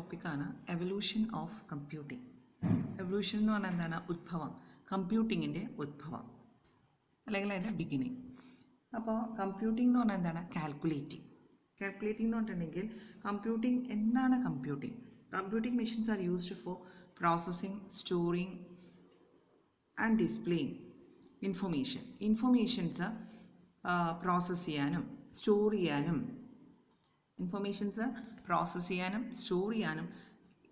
ടോപ്പിക്കാണ് evolution of computing. Evolution എന്ന് പറഞ്ഞാൽ എന്താണ്? ഉദ്ഭവം, കമ്പ്യൂട്ടിങ്ങിൻ്റെ ഉദ്ഭവം അല്ലെങ്കിൽ അതിൻ്റെ ബിഗിനിങ്. അപ്പോൾ കമ്പ്യൂട്ടിംഗ് എന്ന് പറഞ്ഞാൽ എന്താണ്? കാൽക്കുലേറ്റിംഗ്. കാൽക്കുലേറ്റിംഗ് എന്ന് പറഞ്ഞിട്ടുണ്ടെങ്കിൽ കമ്പ്യൂട്ടിംഗ് എന്താണ്? Computing machines are used for processing, storing and displaying informations process ചെയ്യാനും സ്റ്റോർ ചെയ്യാനും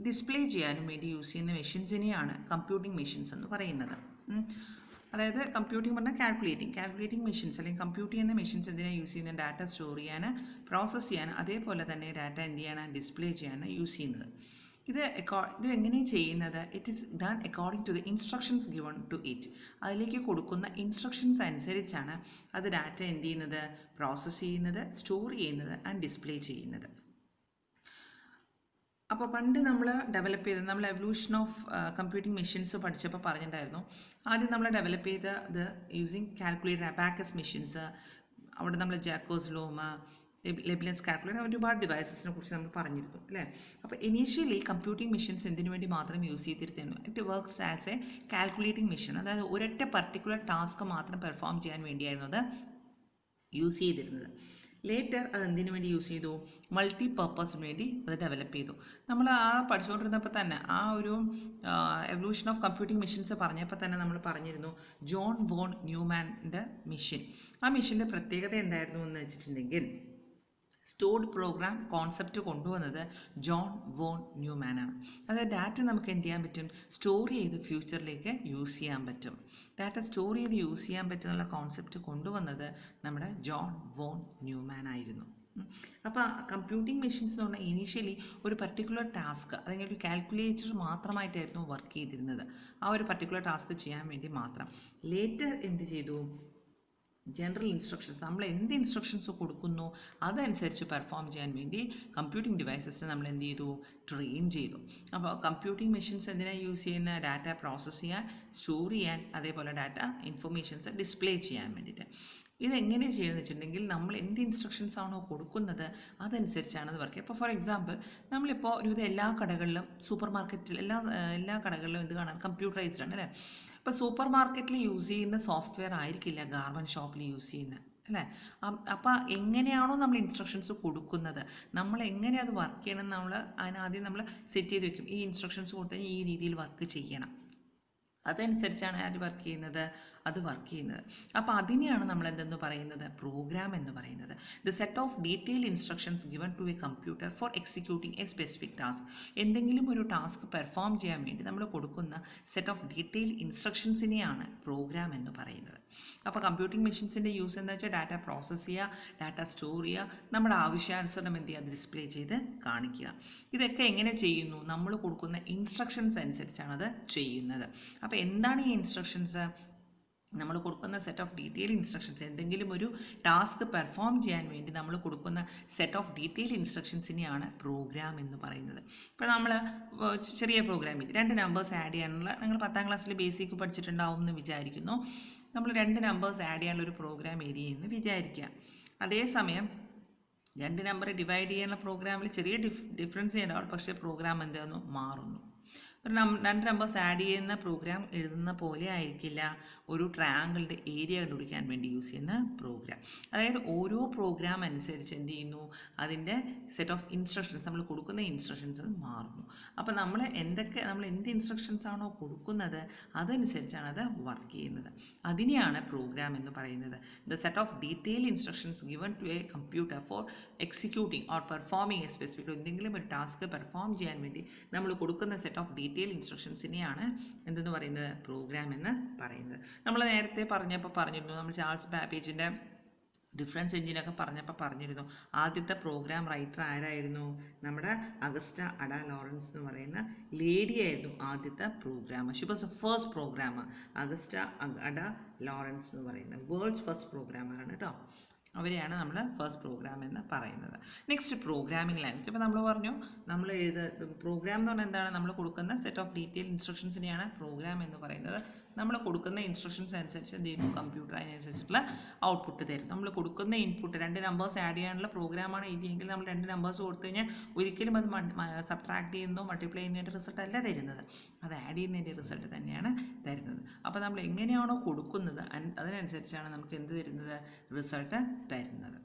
ഡിസ്പ്ലേ ചെയ്യാനും വേണ്ടി യൂസ് ചെയ്യുന്ന മെഷീൻസിനെയാണ് കമ്പ്യൂട്ടിംഗ് മെഷീൻസ് എന്ന് പറയുന്നത്. അതായത് കമ്പ്യൂട്ടിംഗ് പറഞ്ഞാൽ കാൽക്കുലേറ്റിംഗ് മെഷീൻസ് അല്ലെങ്കിൽ കമ്പ്യൂട്ട് ചെയ്യുന്ന മെഷീൻസ് എന്തിനാണ് യൂസ് ചെയ്യുന്നത്? ഡാറ്റ സ്റ്റോർ ചെയ്യാൻ, പ്രോസസ്സ് ചെയ്യാൻ, അതേപോലെ തന്നെ ഡാറ്റ എന്ത് ചെയ്യാൻ, ഡിസ്പ്ലേ ചെയ്യാനാണ് യൂസ് ചെയ്യുന്നത്. ഇത് എങ്ങനെയാണ് ചെയ്യുന്നത്? It is done according to the instructions given to it. അതിലേക്ക് കൊടുക്കുന്ന ഇൻസ്ട്രക്ഷൻസ് അനുസരിച്ചാണ് അത് ഡാറ്റ എന്ത് ചെയ്യുന്നത്? പ്രോസസ്സ് ചെയ്യുന്നത്, സ്റ്റോർ ചെയ്യുന്നത് ആൻഡ് ഡിസ്പ്ലേ ചെയ്യുന്നത്. അപ്പോൾ പണ്ട് നമ്മൾ എവല്യൂഷൻ ഓഫ് കമ്പ്യൂട്ടിംഗ് മെഷീൻസ് പഠിച്ചപ്പോൾ പറഞ്ഞിട്ടുണ്ടായിരുന്നു, ആദ്യം നമ്മൾ ഡെവലപ്പ് ചെയ്തത് യൂസിങ് കാൽക്കുലേറ്റർ, അബാക്കസ് മെഷീൻസ്, അവിടെ നമ്മൾ ജാക്കോസ് ലോമ, ലെബ്നിസ് കാൽക്കുലേറ്റർ, ഒരുപാട് ഡിവൈസസിനെ കുറിച്ച് നമ്മൾ പറഞ്ഞിരുന്നു അല്ലേ. അപ്പോൾ ഇനീഷ്യലി കമ്പ്യൂട്ടിംഗ് മെഷീൻസ് എന്തിനു വേണ്ടി മാത്രം യൂസ് ചെയ്തിരുന്നു? It works as A calculating machine. അതായത് ഒരൊറ്റ പർട്ടിക്കുലർ ടാസ്ക് മാത്രം പെർഫോം ചെയ്യാൻ വേണ്ടിയായിരുന്നു അത് യൂസ് ചെയ്തിരുന്നത്. ലേറ്റർ അത് എന്തിനു വേണ്ടി യൂസ് ചെയ്തു? മൾട്ടി പർപ്പസിന് വേണ്ടി അത് ഡെവലപ്പ് ചെയ്തു. നമ്മൾ പഠിച്ചുകൊണ്ടിരുന്നപ്പോൾ തന്നെ ഒരു എവല്യൂഷൻ ഓഫ് കമ്പ്യൂട്ടിംഗ് മെഷീൻസ് പറഞ്ഞപ്പോൾ തന്നെ നമ്മൾ പറഞ്ഞിരുന്നു ജോൺ വോൺ ന്യൂമാൻ്റെ മെഷീൻ. ആ മെഷീൻ്റെ പ്രത്യേകത എന്തായിരുന്നു എന്ന് വെച്ചിട്ടുണ്ടെങ്കിൽ, സ്റ്റോർഡ് പ്രോഗ്രാം കോൺസെപ്റ്റ് കൊണ്ടുവന്നത് ജോൺ വോൺ ന്യൂമാനാണ്. അതായത് ഡാറ്റ നമുക്ക് എന്ത് ചെയ്യാൻ പറ്റും? സ്റ്റോർ ചെയ്ത് ഫ്യൂച്ചറിലേക്ക് യൂസ് ചെയ്യാൻ പറ്റും. ഡാറ്റ സ്റ്റോർ ചെയ്ത് യൂസ് ചെയ്യാൻ പറ്റുന്നുള്ള കോൺസെപ്റ്റ് കൊണ്ടുവന്നത് നമ്മുടെ ജോൺ വോൺ ന്യൂമാൻ ആയിരുന്നു. അപ്പോൾ കമ്പ്യൂട്ടിംഗ് മെഷീൻസ് എന്ന് പറഞ്ഞാൽ ഇനീഷ്യലി ഒരു പർട്ടിക്കുലർ ടാസ്ക് അല്ലെങ്കിൽ ഒരു കാൽക്കുലേറ്റർ മാത്രമായിട്ടായിരുന്നു വർക്ക് ചെയ്തിരുന്നത്, ആ ഒരു പർട്ടിക്കുലർ ടാസ്ക് ചെയ്യാൻ വേണ്ടി മാത്രം. ലേറ്റർ എന്ത് ചെയ്തു? ജനറൽ ഇൻസ്ട്രക്ഷൻസ്, നമ്മൾ എന്ത് ഇൻസ്ട്രക്ഷൻസ് കൊടുക്കുന്നു അതനുസരിച്ച് പെർഫോം ചെയ്യാൻ വേണ്ടി കമ്പ്യൂട്ടിംഗ് ഡിവൈസസിനെ നമ്മൾ എന്ത് ചെയ്തു? ട്രെയിൻ ചെയ്തു. അപ്പോൾ കമ്പ്യൂട്ടിംഗ് മെഷീൻസ് എന്തിനാണ് യൂസ് ചെയ്യുന്നത്? ഡാറ്റ പ്രോസസ്സ് ചെയ്യാൻ, സ്റ്റോർ ചെയ്യാൻ, അതേപോലെ ഡാറ്റ ഇൻഫർമേഷൻസ് ഡിസ്പ്ലേ ചെയ്യാൻ വേണ്ടിയിട്ട്. ഇതെങ്ങനെ ചെയ്യുന്നത് വെച്ചിട്ടുണ്ടെങ്കിൽ, നമ്മൾ എന്ത് ഇൻസ്ട്രക്ഷൻസ് ആണോ കൊടുക്കുന്നത് അതനുസരിച്ചാണ് അത് വർക്ക് ചെയ്യുക. ഇപ്പോൾ ഫോർ എക്സാമ്പിൾ, നമ്മളിപ്പോൾ ഒരുവിധം എല്ലാ കടകളിലും, സൂപ്പർ മാർക്കറ്റിൽ എല്ലാ കടകളിലും എന്ത് കാണാൻ? കമ്പ്യൂട്ടറൈസ്ഡ് ആണ് അല്ലേ. ഇപ്പോൾ സൂപ്പർ മാർക്കറ്റിൽ യൂസ് ചെയ്യുന്ന സോഫ്റ്റ്വെയർ ആയിരിക്കില്ല ഗാർമെൻറ്റ് ഷോപ്പിൽ യൂസ് ചെയ്യുന്നത് അല്ലേ. അപ്പോൾ എങ്ങനെയാണോ നമ്മൾ ഇൻസ്ട്രക്ഷൻസ് കൊടുക്കുന്നത്, നമ്മൾ എങ്ങനെ അത് വർക്ക് ചെയ്യണം, അതിനാദ്യം നമ്മൾ സെറ്റ് ചെയ്ത് വെക്കും. ഈ ഇൻസ്ട്രക്ഷൻസ് കൊടുത്താൽ ഈ രീതിയിൽ വർക്ക് ചെയ്യണം, അതനുസരിച്ചാണ് അത് വർക്ക് ചെയ്യുന്നത്. അപ്പോൾ അതിനെയാണ് നമ്മൾ എന്തെന്ന് പറയുന്നത്? പ്രോഗ്രാം എന്ന് പറയുന്നത്. The set of detailed instructions given to a computer for executing a specific task. എന്തെങ്കിലും ഒരു ടാസ്ക് പെർഫോം ചെയ്യാൻ വേണ്ടി നമ്മൾ കൊടുക്കുന്ന സെറ്റ് ഓഫ് ഡീറ്റെയിൽഡ് ഇൻസ്ട്രക്ഷൻസിനെയാണ് പ്രോഗ്രാം എന്ന് പറയുന്നത്. അപ്പോൾ കമ്പ്യൂട്ടിംഗ് മെഷീൻസിൻ്റെ യൂസ് എന്ന് വെച്ചാൽ ഡാറ്റ പ്രോസസ്സ് ചെയ്യുക, ഡാറ്റ സ്റ്റോർ ചെയ്യുക, നമ്മുടെ ആവശ്യാനുസരണം എന്ത് ചെയ്യുക? അത് ഡിസ്പ്ലേ ചെയ്ത് കാണിക്കുക. ഇതൊക്കെ എങ്ങനെ ചെയ്യുന്നു? നമ്മൾ കൊടുക്കുന്ന ഇൻസ്ട്രക്ഷൻസ് അനുസരിച്ചാണ് അത് ചെയ്യുന്നത്. അപ്പോൾ എന്താണ് ഈ ഇൻസ്ട്രക്ഷൻസ്? നമ്മൾ കൊടുക്കുന്ന സെറ്റ് ഓഫ് ഡീറ്റെയിൽ ഇൻസ്ട്രക്ഷൻസ്, എന്തെങ്കിലും ഒരു ടാസ്ക് പെർഫോം ചെയ്യാൻ വേണ്ടി നമ്മൾ കൊടുക്കുന്ന സെറ്റ് ഓഫ് ഡീറ്റെയിൽ ഇൻസ്ട്രക്ഷൻസിനെയാണ് പ്രോഗ്രാം എന്ന് പറയുന്നത്. ഇപ്പോൾ നമ്മൾ ചെറിയ പ്രോഗ്രാമിൽ 2 നമ്പേഴ്സ് ആഡ് ചെയ്യാനുള്ള, നിങ്ങൾ 10ാം ക്ലാസ്സിൽ ബേസിക് പഠിച്ചിട്ടുണ്ടാവും എന്ന് വിചാരിക്കുന്നു. നമ്മൾ 2 നമ്പേഴ്സ് ആഡ് ചെയ്യാനുള്ള ഒരു പ്രോഗ്രാം എഴുതിയെന്ന് വിചാരിക്കുക. അതേസമയം 2 നമ്പർ ഡിവൈഡ് ചെയ്യാനുള്ള പ്രോഗ്രാമിൽ ചെറിയ ഡിഫറൻസ് ഉണ്ടാവും, പക്ഷേ പ്രോഗ്രാം എന്താണെന്ന് മാറുന്നു. 2 നമ്പേഴ്സ് ആഡ് ചെയ്യുന്ന പ്രോഗ്രാം എഴുതുന്ന പോലെ ആയിരിക്കില്ല ഒരു ട്രയാങ്കിളിൻ്റെ ഏരിയ കണ്ടുപിടിക്കാൻ വേണ്ടി യൂസ് ചെയ്യുന്ന പ്രോഗ്രാം. അതായത് ഓരോ പ്രോഗ്രാം അനുസരിച്ച് എന്ത് ചെയ്യുന്നു? അതിൻ്റെ സെറ്റ് ഓഫ് ഇൻസ്ട്രക്ഷൻസ്, നമ്മൾ കൊടുക്കുന്ന ഇൻസ്ട്രക്ഷൻസ് മാറുന്നു. അപ്പോൾ നമ്മൾ എന്ത് ഇൻസ്ട്രക്ഷൻസ് ആണോ കൊടുക്കുന്നത് അതനുസരിച്ചാണ് അത് വർക്ക് ചെയ്യുന്നത്. അതിനെയാണ് പ്രോഗ്രാം എന്ന് പറയുന്നത്. The set of detail instructions given to a computer for executing or performing a specific, എന്തെങ്കിലും ഒരു ടാസ്ക് പെർഫോം ചെയ്യാൻ വേണ്ടി നമ്മൾ കൊടുക്കുന്ന സെറ്റ് ഓഫ് ഡീറ്റെയിൽ ഇൻസ്ട്രക്ഷൻസിനെയാണ് എന്തെന്ന് പറയുന്നത്? പ്രോഗ്രാം എന്ന് പറയുന്നത്. നമ്മൾ നേരത്തെ പറഞ്ഞിരുന്നു, നമ്മൾ ചാൾസ് ബാബേജിൻ്റെ ഡിഫറൻസ് എഞ്ചിനൊക്കെ പറഞ്ഞിരുന്നു, ആദ്യത്തെ പ്രോഗ്രാം റൈറ്റർ ആരായിരുന്നു? നമ്മുടെ അഗസ്റ്റ അഡ ലോറൻസ് എന്ന് പറയുന്ന ലേഡി ആയിരുന്നു ആദ്യത്തെ programmer. She was the first programmer. Augusta Ada Lawrence എന്ന് പറയുന്ന വേൾഡ്സ് ഫസ്റ്റ് പ്രോഗ്രാമറാണ് കേട്ടോ. അവരെയാണ് നമ്മൾ ഫസ്റ്റ് പ്രോഗ്രാം എന്ന് പറയുന്നത്. Next programming language. അപ്പോൾ നമ്മൾ പറഞ്ഞു നമ്മൾ പ്രോഗ്രാം എന്ന് പറഞ്ഞാൽ എന്താണ്, നമ്മൾ കൊടുക്കുന്ന സെറ്റ് ഓഫ് ഡീറ്റെയിൽ ഇൻസ്ട്രക്ഷൻസിനെയാണ് പ്രോഗ്രാം എന്ന് പറയുന്നത്. നമ്മൾ കൊടുക്കുന്ന ഇൻസ്ട്രക്ഷൻസ് അനുസരിച്ച് എന്ത് ചെയ്യുന്നു, കമ്പ്യൂട്ടർ അതിനനുസരിച്ചിട്ടുള്ള ഔട്ട്പുട്ട് തരും. നമ്മൾ കൊടുക്കുന്ന ഇൻപുട്ട് 2 നമ്പേഴ്സ് ആഡ് ചെയ്യാനുള്ള പ്രോഗ്രാമാണ് എഴുതിയെങ്കിൽ നമ്മൾ 2 നമ്പേഴ്സ് കൊടുത്തു കഴിഞ്ഞാൽ ഒരിക്കലും അത് സബ്ട്രാക്ട് ചെയ്യുന്നതോ മൾട്ടിപ്ലൈ ചെയ്യുന്നതിൻ്റെ റിസൾട്ട് അല്ല തരുന്നത്, അത് ആഡ് ചെയ്യുന്നതിൻ്റെ റിസൾട്ട് തന്നെയാണ് തരുന്നത്. അപ്പോൾ നമ്മൾ എങ്ങനെയാണോ കൊടുക്കുന്നത് അതിനനുസരിച്ചാണ് നമുക്ക് എന്ത് തരുന്നത്, റിസൾട്ട് തരുന്നത്.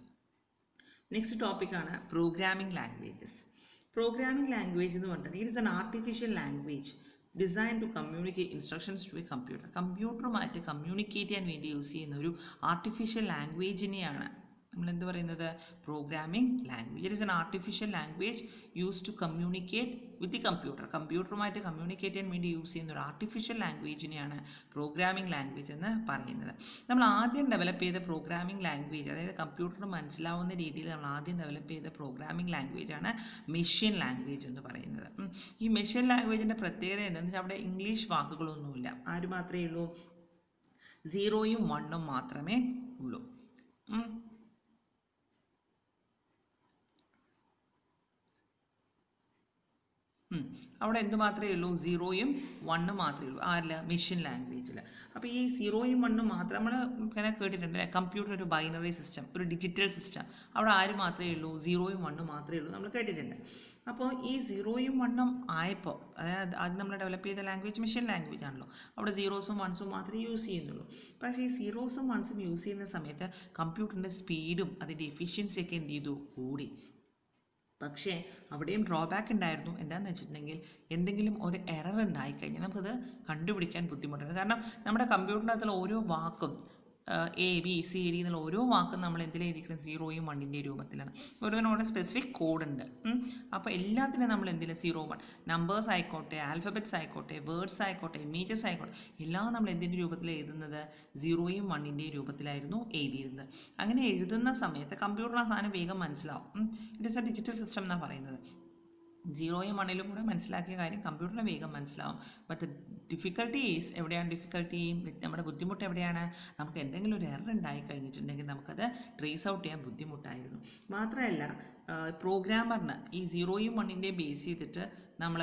നെക്സ്റ്റ് ടോപ്പിക്കാണ് പ്രോഗ്രാമിംഗ് ലാംഗ്വേജസ്. പ്രോഗ്രാമിംഗ് ലാംഗ്വേജ് എന്ന് പറഞ്ഞാൽ it is an artificial language design to communicate instructions to a computer. കമ്പ്യൂട്ടറുമായിട്ട് കമ്മ്യൂണിക്കേറ്റ് ചെയ്യാൻ വേണ്ടി യൂസ് ചെയ്യുന്ന ഒരു ആർട്ടിഫിഷ്യൽ ലാംഗ്വേജിനെയാണ് നമ്മൾ എന്ത് പറയുന്നത്, programming language. It is an artificial language use to communicate with the computer. കമ്പ്യൂട്ടറുമായിട്ട് കമ്മ്യൂണിക്കേറ്റ് ചെയ്യാൻ വേണ്ടി യൂസ് ചെയ്യുന്ന ഒരു ആർട്ടിഫിഷ്യൽ ലാംഗ്വേജിനെയാണ് പ്രോഗ്രാമിംഗ് ലാംഗ്വേജ് എന്ന് പറയുന്നത്. നമ്മൾ ആദ്യം ഡെവലപ്പ് ചെയ്ത പ്രോഗ്രാമിംഗ് ലാംഗ്വേജ്, അതായത് കമ്പ്യൂട്ടറിന് മനസ്സിലാവുന്ന രീതിയിൽ നമ്മൾ ആദ്യം ഡെവലപ്പ് ചെയ്ത പ്രോഗ്രാമിംഗ് ലാംഗ്വേജാണ് മെഷീൻ ലാംഗ്വേജ് എന്ന് പറയുന്നത്. ഈ മെഷീൻ ലാംഗ്വേജിൻ്റെ പ്രത്യേകത എന്താണെന്ന് വെച്ചാൽ അവിടെ ഇംഗ്ലീഷ് വാക്കുകളൊന്നുമില്ല. ആര് മാത്രമേ ഉള്ളൂ, 0യും 1ഉം മാത്രമേ ഉള്ളൂ. അവിടെ എന്ത് മാത്രമേ ഉള്ളൂ, 0യും 1ഉം മാത്രമേ ഉള്ളൂ. ആരില്ല, മെഷീൻ ലാംഗ്വേജിൽ. അപ്പോൾ ഈ 0യും 1ഉം മാത്രം നമ്മൾ ഇങ്ങനെ കേട്ടിട്ടുണ്ട് അല്ലേ, കമ്പ്യൂട്ടർ ഒരു ബൈനറി സിസ്റ്റം, ഒരു ഡിജിറ്റൽ സിസ്റ്റം. അവിടെ ആര് മാത്രമേ ഉള്ളൂ, 0യും 1ഉം മാത്രമേ ഉള്ളൂ, നമ്മൾ കേട്ടിട്ടുണ്ട്. അപ്പോൾ ഈ 0യും 1ഉം ആയപ്പോൾ, അതായത് ആദ്യം നമ്മൾ ഡെവലപ്പ് ചെയ്ത ലാംഗ്വേജ് മെഷീൻ ലാംഗ്വേജ് ആണല്ലോ, അവിടെ 0സും 1സും മാത്രമേ യൂസ് ചെയ്യുന്നുള്ളൂ. പക്ഷേ ഈ 0സും 1സും യൂസ് ചെയ്യുന്ന സമയത്ത് കമ്പ്യൂട്ടറിൻ്റെ സ്പീഡും അതിൻ്റെ എഫിഷ്യൻസിയൊക്കെ എന്ത് ചെയ്തു, കൂടി. പക്ഷേ അവിടെയും ഡ്രോബാക്ക് ഉണ്ടായിരുന്നു. എന്താണെന്ന് വെച്ചിട്ടുണ്ടെങ്കിൽ എന്തെങ്കിലും ഒരു എറർ ഉണ്ടായിക്കഴിഞ്ഞാൽ നമുക്കത് കണ്ടുപിടിക്കാൻ ബുദ്ധിമുട്ടാണ്. കാരണം നമ്മുടെ കമ്പ്യൂട്ടറിൻ്റെ അകത്തുള്ള ഓരോ വാക്കും ABCD എന്നുള്ള ഓരോ വാക്കും നമ്മൾ എന്തിലെഴുതിക്കണം, 0യും 1ൻ്റെ രൂപത്തിലാണ്. ഓരോന്നിനോട് സ്പെസിഫിക് കോഡ് ഉണ്ട്. അപ്പോൾ എല്ലാത്തിനും നമ്മൾ എന്തിലും 0, 1 നമ്പേഴ്സ് ആയിക്കോട്ടെ, ആൽഫബറ്റ്സ് ആയിക്കോട്ടെ, വേർഡ്സ് ആയിക്കോട്ടെ, ഇമേജസ് ആയിക്കോട്ടെ, എല്ലാം നമ്മൾ എന്തിൻ്റെ രൂപത്തിൽ എഴുതുന്നത്, 0യും 1ൻ്റെ രൂപത്തിലായിരുന്നു എഴുതിയിരുന്നത്. അങ്ങനെ എഴുതുന്ന സമയത്ത് കമ്പ്യൂട്ടറിന് ആ സാധനം വേഗം മനസ്സിലാവും. It is A digital system എന്നാണ് പറയുന്നത്. 0യും 1ലും കൂടെ മനസ്സിലാക്കിയ കാര്യം കമ്പ്യൂട്ടറിന് വേഗം മനസ്സിലാവും. ബട്ട് ഡിഫിക്കൽട്ടി ഈസ്, എവിടെയാണ് ഡിഫിക്കൽട്ടി, നമ്മുടെ ബുദ്ധിമുട്ട് എവിടെയാണ്, നമുക്ക് എന്തെങ്കിലും ഒരു എറർ ഉണ്ടായി കഴിഞ്ഞിട്ടുണ്ടെങ്കിൽ നമുക്കത് ട്രേസ് ഔട്ട് ചെയ്യാൻ ബുദ്ധിമുട്ടായിരുന്നു. മാത്രമല്ല പ്രോഗ്രാമറിന് ഈ 0യും 1ൻ്റെയും ബേസ് ചെയ്തിട്ട് നമ്മൾ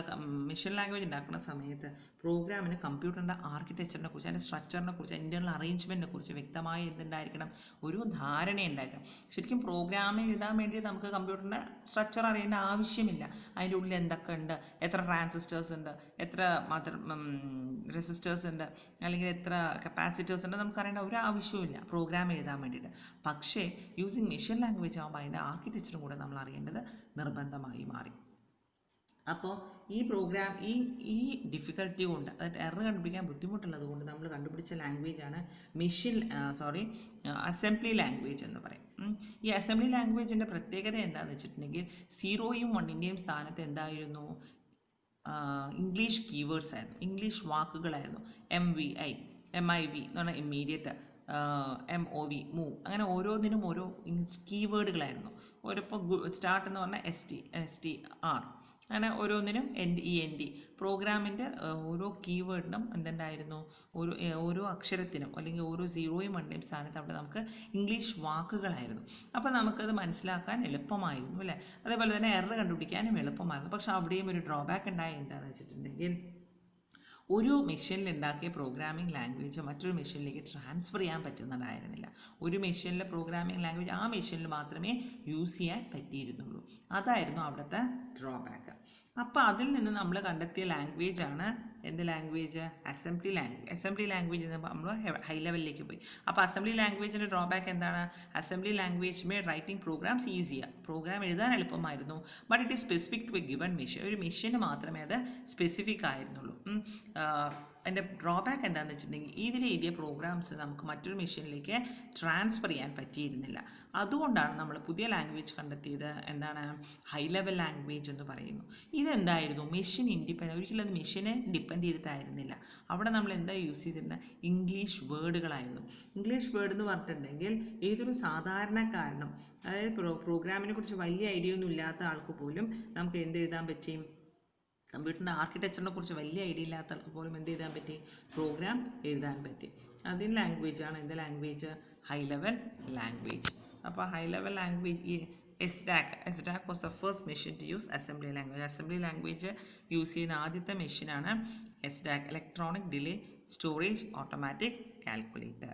മെഷീൻ ലാംഗ്വേജ് ഉണ്ടാക്കുന്ന സമയത്ത് പ്രോഗ്രാമിന് കമ്പ്യൂട്ടറിൻ്റെ ആർക്കിടെക്ചറിനെ കുറിച്ച്, അതിൻ്റെ സ്ട്രക്ചറിനെ കുറിച്ച്, ഇൻറ്റേർണൽ അറേഞ്ച്മെൻറ്റിനെ കുറിച്ച് വ്യക്തമായി എന്തുണ്ടായിരിക്കണം, ഒരു ധാരണയുണ്ടായിരിക്കണം. ശരിക്കും പ്രോഗ്രാം എഴുതാൻ വേണ്ടി നമുക്ക് കമ്പ്യൂട്ടറിൻ്റെ സ്ട്രക്ചർ അറിയേണ്ട ആവശ്യമില്ല. അതിൻ്റെ ഉള്ളിൽ എന്തൊക്കെ ഉണ്ട്, എത്ര ട്രാൻസിസ്റ്റേഴ്സ് ഉണ്ട്, എത്ര റെസിസ്റ്റേഴ്സ് ഉണ്ട്, അല്ലെങ്കിൽ എത്ര കപ്പാസിറ്റേഴ്സ് ഉണ്ട്, നമുക്കറിയേണ്ട ഒരു ആവശ്യമില്ല പ്രോഗ്രാം എഴുതാൻ വേണ്ടിയിട്ട്. പക്ഷേ യൂസിങ് മെഷീൻ ലാംഗ്വേജ് ആകുമ്പോൾ അതിൻ്റെ ആർക്കിടെക്ചറും കൂടെ നമ്മൾ അറിയേണ്ടത് നിർബന്ധമായി മാറി. അപ്പോൾ ഈ പ്രോഗ്രാം ഈ ഡിഫിക്കൽറ്റി കൊണ്ട്, അതായത് എറർ കണ്ടുപിടിക്കാൻ ബുദ്ധിമുട്ടുള്ളത് കൊണ്ട് നമ്മൾ കണ്ടുപിടിച്ച ലാംഗ്വേജാണ് അസംബ്ലി ലാംഗ്വേജ് എന്ന് പറയും. ഈ അസംബ്ലി ലാംഗ്വേജിൻ്റെ പ്രത്യേകത എന്താണെന്ന് വെച്ചിട്ടുണ്ടെങ്കിൽ 0യും 1ൻ്റെയും സ്ഥാനത്ത് എന്തായിരുന്നു, ഇംഗ്ലീഷ് കീവേഡ്സ് ആയിരുന്നു, ഇംഗ്ലീഷ് വാക്കുകളായിരുന്നു. MIV എന്ന് പറഞ്ഞാൽ ഇമ്മീഡിയറ്റ്, MOV മൂവ്, അങ്ങനെ ഓരോന്നിനും ഓരോ കീവേഡുകളായിരുന്നു. ഇപ്പോൾ സ്റ്റാർട്ട് എന്ന് പറഞ്ഞാൽ STR, അങ്ങനെ ഓരോന്നിനും END. പ്രോഗ്രാമിൻ്റെ ഓരോ കീവേഡിനും എന്തുണ്ടായിരുന്നു, ഓരോ അക്ഷരത്തിനും അല്ലെങ്കിൽ ഓരോ 0യും 1ൻ്റെയും സ്ഥാനത്ത് അവിടെ നമുക്ക് ഇംഗ്ലീഷ് വാക്കുകളായിരുന്നു. അപ്പോൾ നമുക്കത് മനസ്സിലാക്കാൻ എളുപ്പമായിരുന്നു അല്ലേ. അതേപോലെ തന്നെ എറർ കണ്ടുപിടിക്കാനും എളുപ്പമായിരുന്നു. പക്ഷേ അവിടെയും ഒരു ഡ്രോബാക്ക് ഉണ്ടായി. എന്താണെന്ന് വെച്ചിട്ടുണ്ടെങ്കിൽ ഒരു മെഷീനിൽ ഉണ്ടാക്കിയ പ്രോഗ്രാമിംഗ് ലാംഗ്വേജ് മറ്റൊരു മെഷീനിലേക്ക് ട്രാൻസ്ഫർ ചെയ്യാൻ പറ്റുന്നതായിരുന്നില്ല. ഒരു മെഷീനിലെ പ്രോഗ്രാമിംഗ് ലാംഗ്വേജ് ആ മെഷീനിൽ മാത്രമേ യൂസ് ചെയ്യാൻ പറ്റിയിരുന്നുള്ളൂ. അതായിരുന്നു അവിടുത്തെ ഡ്രോബാക്ക്. അപ്പോൾ അതിൽ നിന്ന് നമ്മൾ കണ്ടെത്തിയ ലാംഗ്വേജാണ് എന്ത് ലാംഗ്വേജ്, അസംബ്ലി ലാംഗ്വേജ് എന്ന് നമ്മൾ ഹൈ ലെവലിലേക്ക് പോയി. അപ്പോൾ അസംബ്ലി ലാംഗ്വേജിൻ്റെ ഡ്രോബാക്ക് എന്താണ്, assembly language may writing programs ഈസിയാണ്, പ്രോഗ്രാം എഴുതാൻ എളുപ്പമായിരുന്നു. But it is specific to a given machine, ഒരു മെഷീന് മാത്രമേ അത് സ്പെസിഫിക് ആയിരുന്നുള്ളൂ. അതിൻ്റെ ഡ്രോബാക്ക് എന്താണെന്ന് വെച്ചിട്ടുണ്ടെങ്കിൽ ഇതിൽ എഴുതിയ പ്രോഗ്രാംസ് നമുക്ക് മറ്റൊരു മെഷീനിലേക്ക് ട്രാൻസ്ഫർ ചെയ്യാൻ പറ്റിയിരുന്നില്ല. അതുകൊണ്ടാണ് നമ്മൾ പുതിയ ലാംഗ്വേജ് കണ്ടെത്തിയത്, എന്താണ്, ഹൈ ലെവൽ ലാംഗ്വേജ് എന്ന് പറയുന്നു. ഇതെന്തായിരുന്നു, മെഷീൻ ഇൻഡിപെൻഡൻ്റ്, ഒരിക്കലും അത് മെഷീനെ ഡിപ്പെൻഡ് ചെയ്തിട്ടായിരുന്നില്ല. അവിടെ നമ്മൾ എന്താ യൂസ് ചെയ്തിരുന്നത്, ഇംഗ്ലീഷ് വേർഡുകളായിരുന്നു. ഇംഗ്ലീഷ് വേർഡ് എന്ന് പറഞ്ഞിട്ടുണ്ടെങ്കിൽ ഏതൊരു സാധാരണക്കാരനും, അതായത് പ്രോഗ്രാമിനെ കുറിച്ച് വലിയ ഐഡിയ ഒന്നും ഇല്ലാത്ത ആൾക്ക് പോലും നമുക്ക് എന്ത് എഴുതാൻ പറ്റും, കമ്പ്യൂട്ടറിൻ്റെ ആർക്കിടെക്ചറിനെ കുറിച്ച് വലിയ ഐഡിയ ഇല്ലാത്ത ആൾക്ക് പോലും എന്ത് ചെയ്താൻ പറ്റി, പ്രോഗ്രാം എഴുതാൻ പറ്റി. അതിന് ലാംഗ്വേജാണ് എന്ത് ലാംഗ്വേജ്, ഹൈ ലെവൽ ലാംഗ്വേജ്. അപ്പോൾ high level language SDAC was the first machine to use assembly language. Assembly language use ചെയ്യുന്ന ആദ്യത്തെ മെഷീനാണ് SDAC, electronic delay storage automatic calculator.